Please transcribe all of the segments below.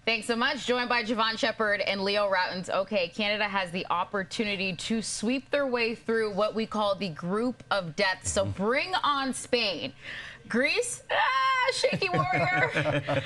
Thanks so much. Joined by Jevohn Shepherd and Leo Rautins. Okay, Canada has the opportunity to sweep their way through what we call the group of death. So bring on Spain. Greece, shaky warrior.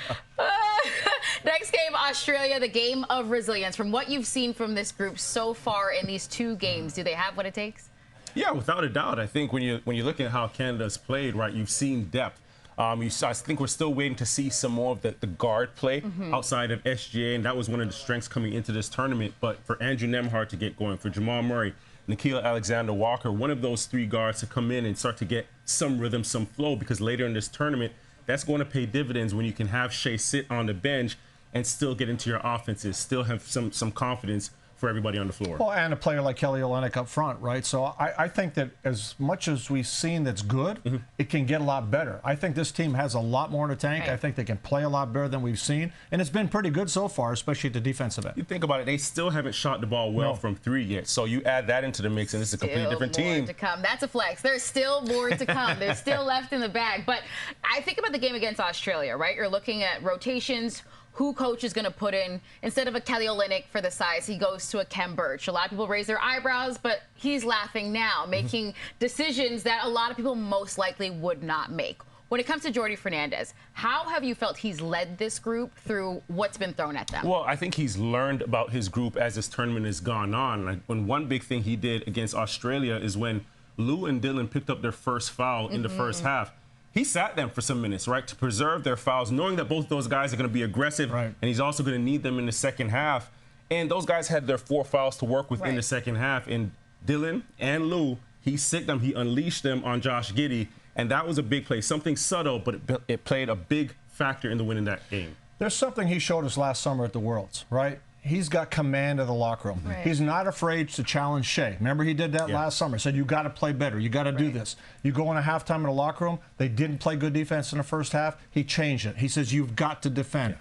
Next game, Australia, the game of resilience. From what you've seen from this group so far in these two games, do they have what it takes? Yeah, without a doubt. I think when you look at how Canada's played, right, you've seen depth. I think we're still waiting to see some more of the guard play outside of SGA, and that was one of the strengths coming into this tournament. But for Andrew Nembhard to get going, for Jamal Murray, Nickeil Alexander-Walker, one of those three guards to come in and start to get some rhythm, some flow, because later in this tournament, that's going to pay dividends when you can have Shea sit on the bench and still get into your offenses, still have some confidence for everybody on the floor. Well, and a player like Kelly Olynyk up front, right? So I think that as much as we've seen that's good, it can get a lot better. I think this team has a lot more in the tank. I think they can play a lot better than we've seen, and it's been pretty good so far, especially at the defensive end. You think about it, they still haven't shot the ball well from three yet. So you add that into the mix, and it's a completely different team. More to come. That's a flex. There's still more to come. There's still left in the bag. But I think about the game against Australia, right? You're looking at rotations. Who coach is going to put in, instead of a Kelly Olynyk for the size, he goes to a Kem Birch. A lot of people raise their eyebrows, but he's laughing now, making decisions that a lot of people most likely would not make. When it comes to Jordi Fernandez, how have you felt he's led this group through what's been thrown at them? Well, I think he's learned about his group as this tournament has gone on. Like, one big thing he did against Australia is when Lou and Dylan picked up their first foul in the first half, he sat them for some minutes, right, to preserve their fouls, knowing that both those guys are going to be aggressive, and he's also going to need them in the second half. And those guys had their 4 fouls to work with in the second half. And Dylan and Lou, he sicked them, he unleashed them on Josh Giddey, and that was a big play. Something subtle, but it played a big factor in the winning that game. There's something he showed us last summer at the Worlds, right? He's got command of the locker room. He's not afraid to challenge Shea. Remember, he did that last summer. Said, you got to play better. You got to do this. You go in a halftime in the locker room. They didn't play good defense in the first half. He changed it. He says, you've got to defend.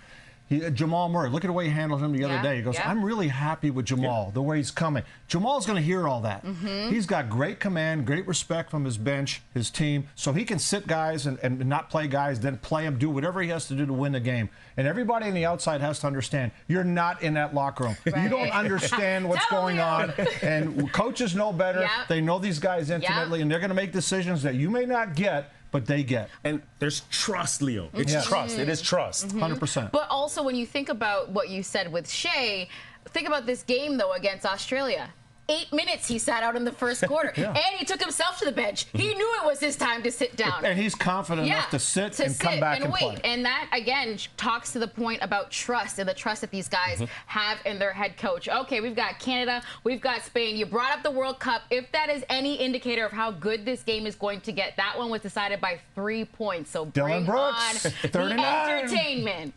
Jamal Murray, look at the way he handled him the other day. He goes, I'm really happy with Jamal, the way he's coming. Jamal's going to hear all that. He's got great command, great respect from his bench, his team, so he can sit guys and not play guys, then play them, do whatever he has to do to win the game. And everybody on the outside has to understand, you're not in that locker room. You don't understand what's going on. And coaches know better. They know these guys intimately, and they're going to make decisions that you may not get, but they get. And there's trust, Leo. It's trust. It is trust. 100%. But also, when you think about what you said with Shea, think about this game, though, against Australia. 8 minutes he sat out in the first quarter. And he took himself to the bench. He knew it was his time to sit down. And he's confident enough to sit and come back and wait. play. And that, again, talks to the point about trust and the trust that these guys have in their head coach. Okay, we've got Canada. We've got Spain. You brought up the World Cup. If that is any indicator of how good this game is going to get, that one was decided by 3 points. So bring on the entertainment.